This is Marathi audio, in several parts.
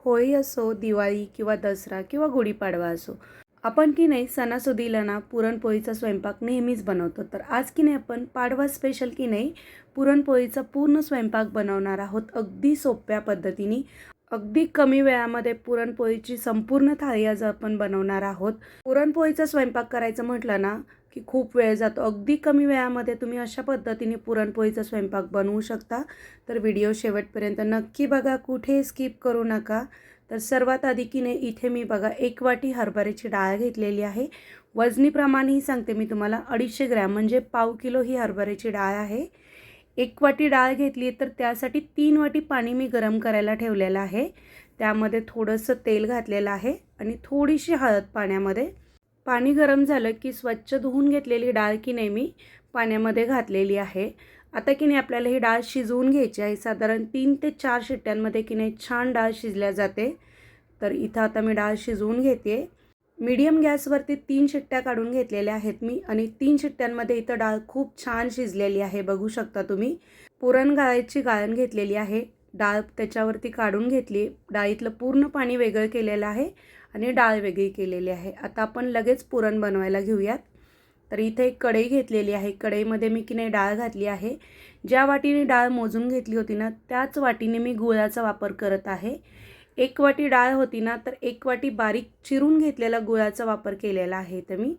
होळी असो, दिवाळी किंवा दसरा किंवा गुढीपाडवा असो, आपण की नाही सणासुदीला ना पुरणपोळीचा स्वयंपाक नेहमीच बनवतो. तर आज की नाही आपण पाडवा स्पेशल की नाही पुरणपोळीचा पूर्ण स्वयंपाक बनवणार आहोत. अगदी सोप्या पद्धतीने, अगदी कमी वेळामध्ये पुरणपोळीची संपूर्ण थाळी आज आपण बनवणार आहोत. पुरणपोळीचा स्वयंपाक करायचं म्हटलं ना की खूप वेळ जातो. अगदी कमी वेळामध्ये तुम्ही अशा पद्धतीने पुरणपोळीचा स्वयंपाक बनवू शकता. तर व्हिडिओ शेवटपर्यंत नक्की बघा, कुठे स्किप करू नका. तर सर्वात आधी की नाही इथे मी बघा 1 वाटी हरभऱ्याची डाळ घेतलेली आहे. वजनीप्रमाणेही सांगते मी तुम्हाला, 250 ग्रॅम म्हणजे पाव किलो ही हरभऱ्याची डाळ आहे. 1 वाटी डाळ घेतली तर त्यासाठी 3 वाटी पाणी मी गरम करायला ठेवलेलं आहे. त्यामध्ये थोडंसं तेल घातलेलं आहे आणि थोडीशी हळद पाण्यामध्ये. पाणी गरम झालं की स्वच्छ धुवून घेतलेली डाळ की नाही मी पाण्यामध्ये घातलेली आहे. आता की नाही आपल्याला ही डाळ शिजवून घ्यायची आहे. साधारण 3 ते 4 शिट्ट्यांमध्ये की नाही छान डाळ शिजल्या जाते. तर इथं आता मी डाळ शिजवून घेते. मीडियम गॅसवरती 3 शिट्ट्या काढून घेतलेल्या आहेत मी आणि 3 शिट्ट्यांमध्ये इथं डाळ खूप छान शिजलेली आहे. बघू शकता तुम्ही. पुरण गाळायची गाळण घेतलेली आहे. डाळ त्याच्यावरती काढून घेतली. डाळीतलं पूर्ण पाणी वेगळं केलेलं आहे आणि डाळ वेगळी केलेली आहे. आता आपण लगेच पुरण बनवायला घेऊयात. तर इथे एक कढई घेतलेली आहे. कढईमध्ये मी की नाही डाळ घातली आहे. ज्या वाटीने डाळ मोजून घेतली होती ना त्याच वाटीने मी गुळाचा वापर करत आहे. 1 वाटी डाळ होती ना तर 1 वाटी बारीक चिरून घेतलेला गुळाचा वापर केलेला आहे. तर मी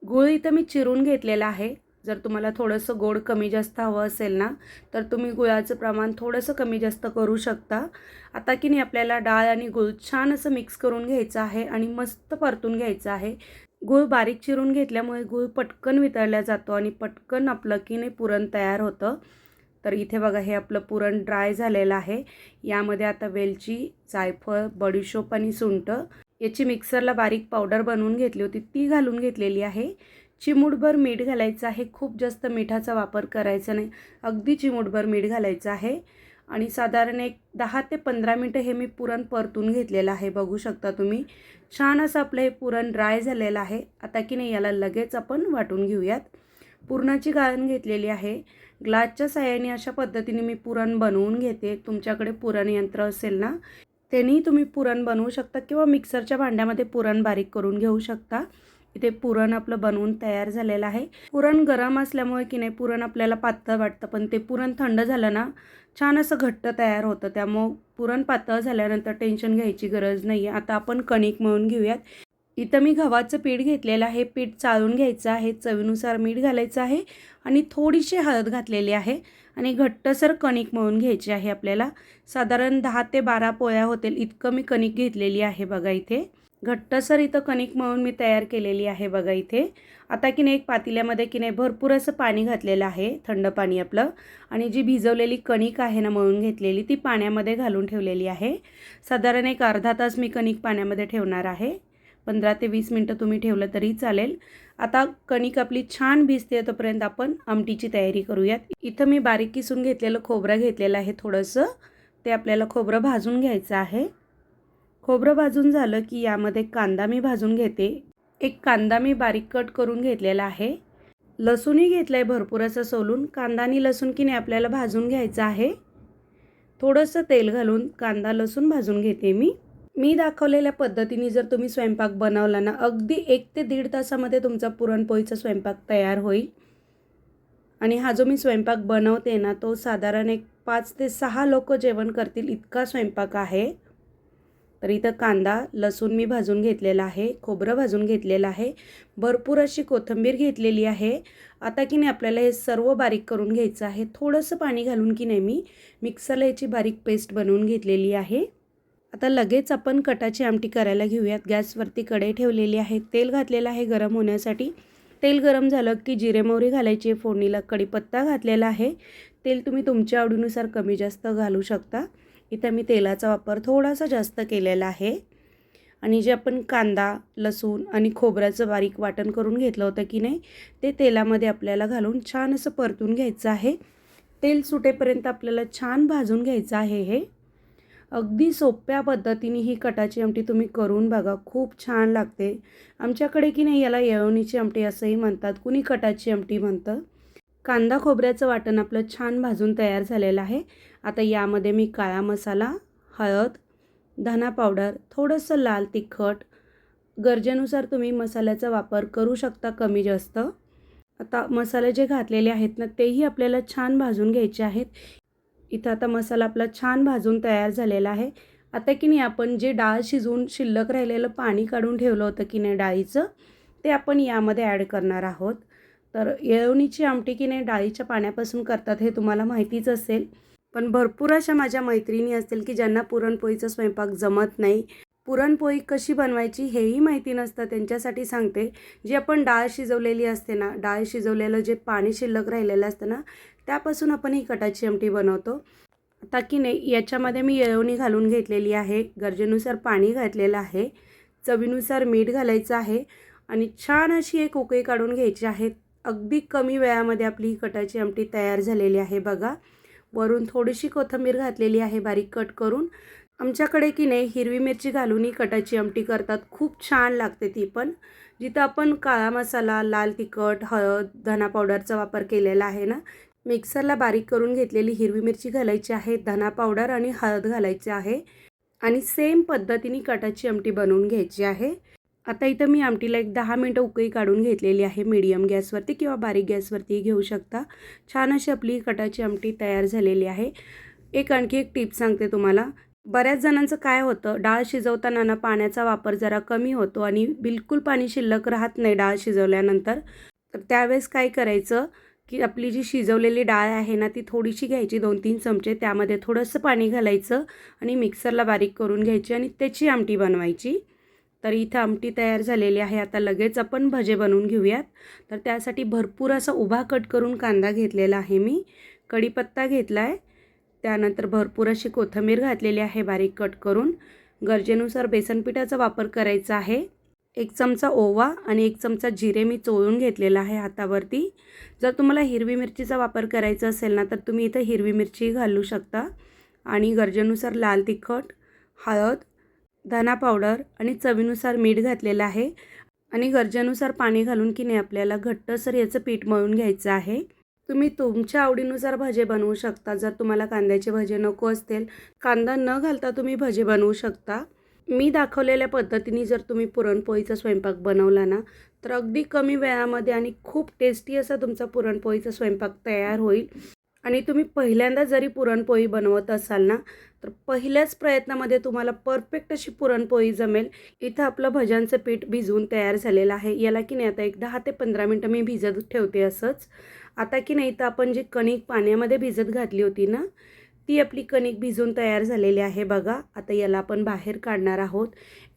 गूळ इथं मी चिरून घेतलेला आहे. जर तुम्हाला थोडंसं गोड कमी जास्त हवं असेल ना तर तुम्ही गुळाचं प्रमाण थोडंसं कमी जास्त करू शकता. आता की नाही आपल्याला डाळ आणि गूळ छान असं मिक्स करून घ्यायचं आहे आणि मस्त परतून घ्यायचं आहे. गूळ बारीक चिरून घेतल्यामुळे गूळ पटकन वितळला जातो आणि पटकन आपलं की नाही पुरण तयार होतं. तर इथे बघा हे आपलं पुरण ड्राय झालेलं आहे. यामध्ये आता वेलची, जायफळ, बडीशोप आणि सुंठ याची मिक्सरला बारीक पावडर बनवून घेतली होती ती घालून घेतलेली आहे. चिमूटभर मीठ घालायचं आहे. खूप जास्त मिठाचा वापर करायचा नाही, अगदी चिमूटभर मीठ घालायचं आहे. आणि साधारण एक 10 ते 15 मिनटं हे मी पुरण परतून घेतलेलं आहे. बघू शकता तुम्ही. छान असं आपलं हे पुरण ड्राय झालेलं आहे. आता की नाही याला लगेच आपण वाटून घेऊयात. पुरणाची गाळण घेतलेली आहे. ग्लासच्या साहाय्याने अशा पद्धतीने मी पुरण बनवून घेते. तुमच्याकडे पुरण यंत्र असेल ना त्यांनी तुम्ही पुरण बनवू शकता किंवा मिक्सरच्या भांड्यामध्ये पुरण बारीक करून घेऊ शकता. इथे पुरण आपलं बनवून तयार झालेलं आहे. पुरण गरम असल्यामुळे की नाही पुरण आपल्याला पातळ वाटतं, पण ते पुरण थंड झालं ना छान असं घट्ट तयार होतं. त्यामुळं पुरण पातळ झाल्यानंतर टेन्शन घ्यायची गरज नाही आहे. आता आपण कणिक मळून घेऊयात. इथं मी गव्हाचं पीठ घेतलेलं आहे. पीठ चाळून घ्यायचं आहे. चवीनुसार मीठ घालायचं आहे आणि थोडीशी हळद घातलेली आहे आणि घट्टसर कणिक मळून घ्यायची आहे आपल्याला. साधारण 10 ते 12 पोळ्या होतील इतकं मी कणिक घेतलेली आहे. बघा इथे घट्टसर इथं कणिक मळून मी तयार केलेली आहे. बघा इथे आता की नाही एक पातेल्यामध्ये की नाही भरपूर असं पाणी घातलेलं आहे, थंड पाणी आपलं. आणि जी भिजवलेली कणिक आहे ना मळून घेतलेली ती पाण्यामध्ये घालून ठेवलेली आहे. साधारण एक अर्धा तास मी कणिक पाण्यामध्ये ठेवणार आहे. 15 ते 20 मिनटं तुम्ही ठेवलं तरी चालेल. आता कणिक आपली छान भिजते तोपर्यंत आपण आमटीची तयारी करूयात. इथं मी बारीक किसून घेतलेलं खोबरं घेतलेलं आहे थोडंसं. ते आपल्याला खोबरं भाजून घ्यायचं आहे. खोबरं भाजून झालं की यामध्ये कांदा मी भाजून घेते. एक कांदा मी बारीक कट करून घेतलेला आहे. लसूणही घेतलं आहे भरपूर असं सोलून. कांदा आणि लसूण की नाही आपल्याला भाजून घ्यायचं आहे. थोडंसं तेल घालून कांदा लसूण भाजून घेते मी दाखवलेल्या पद्धतीने जर तुम्ही स्वयंपाक बनवला ना अगदी 1 ते 1.5 तासामध्ये तुमचा पुरणपोळीचा स्वयंपाक तयार होईल. आणि हा जो मी स्वयंपाक बनवते ना तो साधारण एक 5 ते 6 लोक जेवण करतील इतका स्वयंपाक आहे. तर इथं कांदा लसूण मी भाजून घेतलेला आहे. खोबरं भाजून घेतलेलं आहे. भरपूर अशी कोथिंबीर घेतलेली आहे. आता की नाही आपल्याला हे सर्व बारीक करून घ्यायचं आहे. थोडंसं पाणी घालून की नाही मी मिक्सरला याची बारीक पेस्ट बनवून घेतलेली आहे. आता लगेच आपण कटाची आमटी करायला घेऊयात. गॅसवरती कढई ठेवलेली आहे. तेल घातलेलं आहे गरम होण्यासाठी. तेल गरम झालं की जिरे मोहरी घालायची. फोडणीला कढीपत्ता घातलेला आहे. तेल तुम्ही तुमच्या आवडीनुसार कमी जास्त घालू शकता. इथं मी तेलाचा वापर थोडासा जास्त केलेला आहे. आणि जे आपण कांदा लसूण आणि खोबऱ्याचं बारीक वाटण करून घेतलं होतं की नाही ते तेलामध्ये आपल्याला घालून छान असं परतून घ्यायचं आहे. तेल सुटेपर्यंत आपल्याला छान भाजून घ्यायचं आहे. हे अगदी सोप्या पद्धतीने ही कटाची आमटी तुम्ही करून बघा, खूप छान लागते. आमच्याकडे की नाही याला येळवणीची आमटी असंही म्हणतात, कुणी कटाची आमटी म्हणतं. कांदा खोबऱ्याचं वाटण आपलं छान भाजून तयार झालेलं आहे. आता यामध्ये मी काळा मसाला, हळद, धना पावडर, थोडंसं लाल तिखट, गरजेनुसार तुम्ही मसाल्याचा वापर करू शकता कमी जास्त. आता मसाले जे घातलेले आहेत ना तेही आपल्याला छान भाजून घ्यायचे आहेत. इथं आता मसाला आपला छान भाजून तयार झालेला आहे. आता की नाही आपण जे डाळ शिजवून शिल्लक राहिलेलं पाणी काढून ठेवलं होतं की नाही डाळीचं, ते आपण यामध्ये ॲड करणार आहोत. तर येळवणीची आमटी की नाही डाळीच्या पाण्यापासून करतात हे तुम्हाला माहितीच असेल. पण भरपूर अशा माझ्या मैत्रिणी असतील की ज्यांना पुरणपोळीचा स्वयंपाक जमत नाही. पुरणपोळी कशी बनवायची हेही माहिती नसतं. त्यांच्यासाठी सांगते, जी आपण डाळ शिजवलेली असते ना, डाळ शिजवलेलं जे पाणी शिल्लक राहिलेलं असतं ना, त्यापासून आपण ही कटाची आमटी बनवतो. आता की नाही याच्यामध्ये मी येळवणी घालून घेतलेली आहे, गरजेनुसार पाणी घातलेलं आहे, चवीनुसार मीठ घालायचं आहे आणि छान अशी एक उकळी काढून घ्यायची आहे. अगदी कमी वेळामध्ये आपली ही कटाची आमटी तयार झालेली आहे बघा. वरून थोडीशी कोथिंबीर घातलेली आहे बारीक कट करून. आमच्याकडे की नाही हिरवी मिरची घालून ही कटाची आमटी करतात, खूप छान लागते ती पण. जिथं आपण काळा मसाला, लाल तिखट, हळद, धना पावडरचा वापर केलेला आहे ना, मिक्सरला बारीक करून घेतलेली हिरवी मिरची घालायची आहे, धना पावडर आणि हळद घालायची आहे आणि सेम पद्धतीने कटाची आमटी बनवून घ्यायची आहे. आता इथं मी आमटीला एक 10 मिनटं उकळी काढून घेतलेली आहे मीडियम गॅसवरती किंवा बारीक गॅसवरती घेऊ शकता. छान अशी आपली कटाची आमटी तयार झालेली आहे. आणखी एक टिप सांगते तुम्हाला. बऱ्याच जणांचं काय होतं, डाळ शिजवताना ना पाण्याचा वापर जरा कमी होतो आणि बिलकुल पाणी शिल्लक राहत नाही डाळ शिजवल्यानंतर. तर त्यावेळेस काय करायचं की आपली जी शिजवलेली डाळ आहे ना ती थोडीशी घ्यायची, 2-3 चमचे त्यामध्ये थोडंसं पाणी घालायचं आणि मिक्सरला बारीक करून घ्यायची आणि त्याची आमटी बनवायची. तर इथं आमटी तयार झालेली आहे. आता लगेच आपण भजे बनवून घेऊयात. तर त्यासाठी भरपूर असा उभा कट करून कांदा घेतलेला आहे मी, कढीपत्ता घेतला आहे, त्यानंतर भरपूर अशी कोथिंबीर घातलेली आहे बारीक कट करून. गरजेनुसार बेसन पिठाचा वापर करायचा आहे. 1 चमचा ओवा आणि 1 चमचा जिरे मी चोळून घेतलेला आहे हातावरती. जर तुम्हाला हिरवी मिरचीचा वापर करायचा असेल ना तर तुम्ही इथं हिरवी मिरची घालू शकता आणि गरजेनुसार लाल तिखट, हळद, धना पावडर आणि चवीनुसार मीठ घातलेलं आहे आणि गरजेनुसार पाणी घालून की नाही आपल्याला घट्टसर याचं पीठ मळून घ्यायचं आहे. तुम्ही तुमच्या आवडीनुसार भजे बनवू शकता. जर तुम्हाला कांद्याचे भजे नको असतील, कांदा न घालता तुम्ही भजे बनवू शकता. मी दाखवलेल्या पद्धतीने जर तुम्ही पुरणपोळीचा स्वयंपाक बनवला ना तर अगदी कमी वेळामध्ये आणि खूप टेस्टी असा तुमचा पुरणपोळीचा स्वयंपाक तयार होईल. आणि तुम्ही पहिल्यांदा जरी पुरणपोळी बनवत असाल ना तर पहिल्याच प्रयत्नामध्ये तुम्हाला परफेक्ट अशी पुरणपोळी जमेल. इथं आपलं भज्यांचं पीठ भिजवून तयार झालेलं आहे. याला की नाही आता एक 10 ते 15 मिनटं मी भिजत ठेवते असंच. आता की नाही तर आपण जी कणिक पाण्यामध्ये भिजत घातली होती ना ती आपली कणिक भिजून तयार झालेली आहे बघा. आता याला आपण बाहेर काढणार आहोत.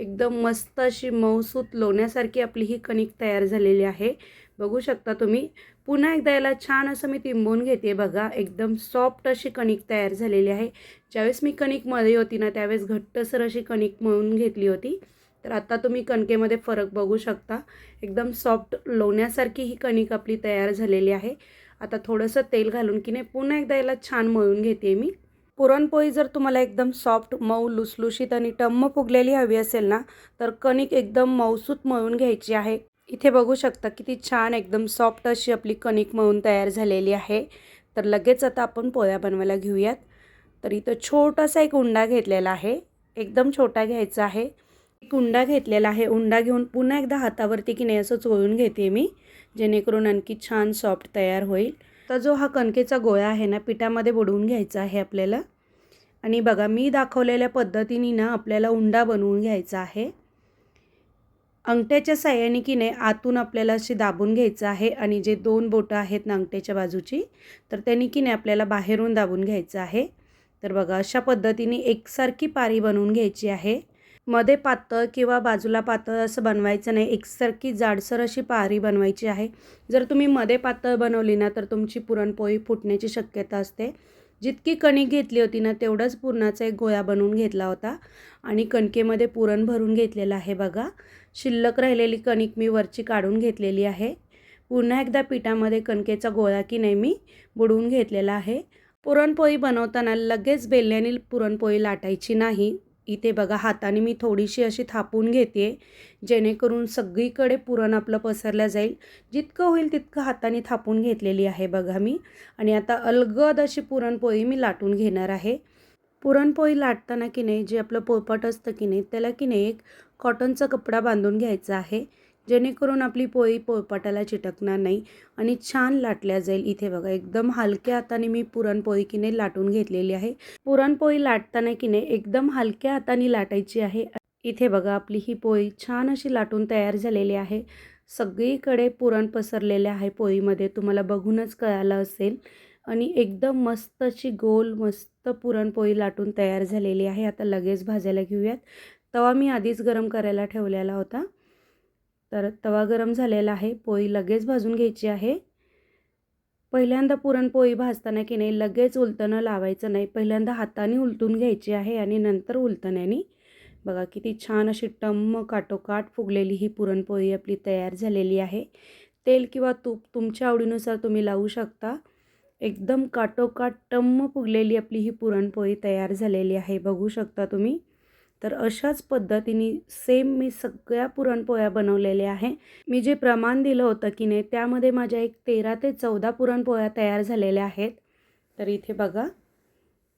एकदम मस्त अशी मऊसूत लोण्यासारखी आपली ही कणिक तयार झालेली आहे. बघू शकता तुम्ही. पुन्हा एकदा याला छान असं मी तिंबून घेते बघा. एकदम सॉफ्ट अशी कणिक तयार झालेली आहे. ज्यावेळेस मी कणिक मळली होती ना त्यावेळेस घट्टसर अशी कणिक मळून घेतली होती. तर आता तुम्ही कणकेमध्ये फरक बघू शकता. एकदम सॉफ्ट लोण्यासारखी ही कणिक आपली तयार झालेली आहे. आता थोडंसं तेल घालून की नाही पुन्हा एकदा याला छान मळून घेते मी. पुरणपोळी जर तुम्हाला एकदम सॉफ्ट, मऊ, लुसलुशीत आणि टम्म फुगलेली हवी असेल ना तर कणिक एकदम मऊसूत मळून घ्यायची आहे. इथे बघू शकता किती छान एकदम सॉफ्ट अशी आपली कणिक मळून तयार झालेली आहे. तर लगेच आता आपण पोळ्या बनवायला घेऊयात. तर इथं छोटासा एक उंडा घेतलेला आहे, एकदम छोटा घ्यायचा आहे. एक उंडा घेतलेला आहे. उंडा घेऊन पुन्हा एकदा हातावरती की नाही असं चोळून घेते मी, जेणेकरून आणखी छान सॉफ्ट तयार होईल. तर जो हा कणकेचा गोळा आहे ना पिठामध्ये बुडवून घ्यायचा आहे आपल्याला. आणि बघा मी दाखवलेल्या पद्धतीने ना आपल्याला उंडा बनवून घ्यायचा आहे. अंगठ्याच्या साहाय्याने की नाही आतून आपल्याला अशी दाबून घ्यायचं आहे आणि जे 2 बोटं आहेत ना अंगठ्याच्या बाजूची तर त्यांनी की नाही आपल्याला बाहेरून दाबून घ्यायचं आहे. तर बघा अशा पद्धतीने एकसारखी पारी बनवून घ्यायची आहे. मध्ये पातळ किंवा बाजूला पातळ असं बनवायचं नाही, एकसारखी जाडसर अशी पारी बनवायची आहे. जर तुम्ही मध्ये पातळ बनवली ना तर तुमची पुरणपोळी फुटण्याची शक्यता असते. जितकी कणिक घेतली होती ना तेवढाच पुरणाचा एक गोळा बनवून घेतला होता आणि कणकेमध्ये पुरण भरून घेतलेलं आहे बघा. शिल्लक राहिलेली कणिक मी वरची काढून घेतलेली आहे. पुन्हा एकदा पिठामध्ये कणकेचा गोळा की नाही मी बुडवून घेतलेला आहे. पुरणपोळी बनवताना लगेच बेलण्याने पुरणपोळी लाटायची नाही. इथे बघा हाताने मी थोडीशी अशी थापून घेते, जेणेकरून सगळीकडे पुरण आपलं पसरलं जाईल. जितकं होईल तितकं हाताने थापून घेतलेली आहे बघा मी. आणि आता अलगद अशी पुरणपोळी मी लाटून घेणार आहे. पुरणपोळी लाटताना की नाही जे आपलं पोळपाट असतं की नाही त्याला की नाही एक कॉटनचा कपडा बांधून घ्यायचा आहे, जेणेकरून आपली पोळी पोळपाटाला चिटकणार नाही आणि छान लाटल्या जाईल. इथे बघा एकदम हलक्या हाताने मी पुरणपोळी की नाही लाटून घेतलेली आहे. पुरणपोळी लाटताना की नाही एकदम हलक्या हाताने लाटायची आहे. इथे बघा आपली ही पोळी छान अशी लाटून तयार झालेली आहे. सगळीकडे पुरण पसरलेले आहे पोळीमध्ये, तुम्हाला बघूनच कळालं असेल. आणि एकदम मस्त अशी गोल मस्त पुरणपोळी लाटून तयार झालेली आहे. आता लगेच भाजायला घेऊयात. तवा मी आधीच गरम करायला ठेवलेला होता, तर तवा गरम झालेला आहे. पोळी लगेच भाजून घ्यायची आहे. पहिल्यांदा पुरणपोळी भाजताना की नाही लगेच उलटणं लावायचं नाही. पहिल्यांदा हाताने उलटून घ्यायची आहे आणि नंतर उलटण्याने. बघा किती छान अशी टम्म काठोकाठ फुगलेली ही पुरणपोळी आपली तयार झालेली आहे. तेल किंवा तूप तुमच्या आवडीनुसार तुम्ही लावू शकता. एकदम काठोकाठ टम्म फुगलेली आपली ही पुरणपोळी तयार झालेली आहे, बघू शकता तुम्ही. तर अशाच पद्धतीने सेम मी सगळ्या पुरणपोळ्या बनवलेल्या आहे. मी जे प्रमाण दिलं होतं की नाही त्यामध्ये माझ्या एक 13 ते 14 पुरणपोळ्या तयार झालेल्या आहेत. तर इथे बघा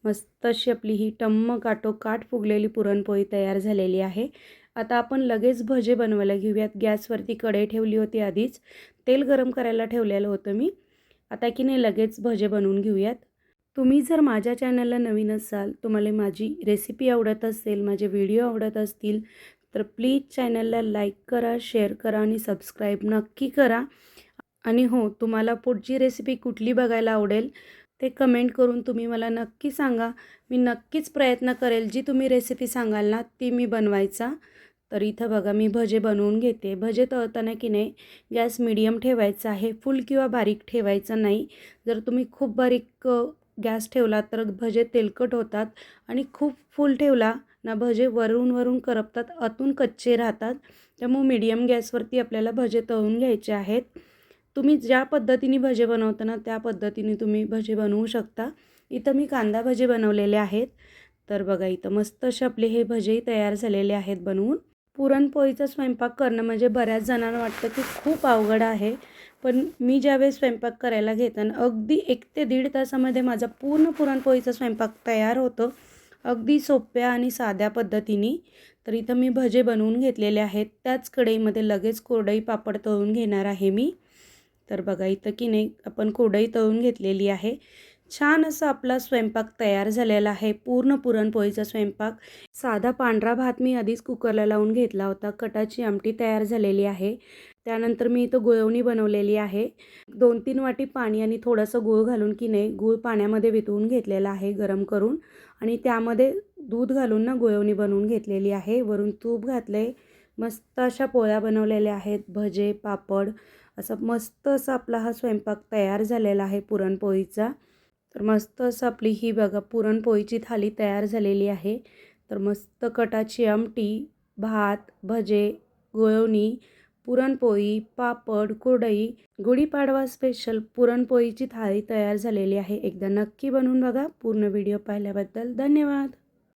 मस्त अशी आपली ही टम्म काठोकाठ फुगलेली पुरणपोळी तयार झालेली आहे. आता आपण लगेच भजे बनवायला घेऊयात. गॅसवरती कढई ठेवली होती आधीच, तेल गरम करायला ठेवलेलं होतं मी. आता की नाही लगेच भजे बनवून घेऊयात. तुम्ही जर माझ्या चॅनलला नवीन असाल, तुम्हाला माझी रेसिपी आवडत असेल, माझे व्हिडिओ आवडत असतील, तर प्लीज चॅनलला लाईक करा, शेअर करा आणि सबस्क्राईब नक्की करा. आणि हो, तुम्हाला पुढची रेसिपी कुठली बघायला आवडेल ते कमेंट करून तुम्ही मला नक्की सांगा. मी नक्कीच प्रयत्न करेल जी तुम्ही रेसिपी सांगाल ना ती मी बनवायचा. तर इथं बघा मी भजे बनवून घेते. भजे तळताना की नाही गॅस मीडियम ठेवायचा आहे, फुल किंवा बारीक ठेवायचं नाही. जर तुम्ही खूप बारीक गॅस ठेवला तर भजे तेलकट होतात आणि खूप फुल ठेवला ना भजे वरून वरून करपतात, आतून कच्चे राहतात. त्यामुळे मीडियम गॅसवरती आपल्याला भजे तळून घ्यायचे आहेत. तुम्ही ज्या पद्धतीने भजे बनवता ना त्या पद्धतीने तुम्ही भजे बनवू शकता. इथं मी कांदा भजे बनवलेले आहेत. तर बघा इथं मस्त असे आपले हे भजेही तयार झालेले आहेत बनवून. पुरणपोळीचा स्वयंपाक करणं म्हणजे बऱ्याच जणांना वाटतं की खूप अवघड आहे. पण मी ज्यावेळेस स्वयंपाक करायला घेते ना अगदी 1 ते 1.5 तासामध्ये माझा पूर्ण पुरणपोळीचा स्वयंपाक तयार होतो. अगदी सोप्या आणि साध्या पद्धतीने. तर इथं मी भजे बनवून घेतलेले आहेत. त्याच कढईमध्ये लगेच कुरडई पापड तळून घेणार आहे मी. तर बघा इथं की नाही आपण कुरडई तळून घेतलेली आहे. छान असा आपला स्वयंपाक तयार झालेला आहे, पूर्ण पुरणपोळीचा स्वयंपाक. साधा पांढरा भात मी आधीच कुकरला लावून घेतला होता. कटाची आमटी तयार झालेली आहे. त्यानंतर मी इथं गुळवणी बनवलेली आहे. 2-3 वाटी पाणी आणि थोडंसं गूळ घालून की नाही गूळ पाण्यामध्ये वितळून घेतलेला आहे गरम करून आणि त्यामध्ये दूध घालून ना गुळवणी बनवून घेतलेली आहे. वरून तूप घातले. मस्त अशा पोळ्या बनवलेल्या आहेत. भजे, पापड असं मस्त असा आपला हा स्वयंपाक तयार झालेला आहे पुरणपोळीचा. तर मस्त असं आपली ही बघा पुरणपोळीची थाली तयार झालेली आहे. तर मस्त कटाची आमटी, भात, भजे, गुळवणी, पुरणपोळी, पापड, कुरडई, गुढीपाडवा स्पेशल पुरणपोळीची थाळी तयार झालेली आहे. एकदा नक्की बनवून बघा. पूर्ण व्हिडिओ पाहिल्याबद्दल धन्यवाद.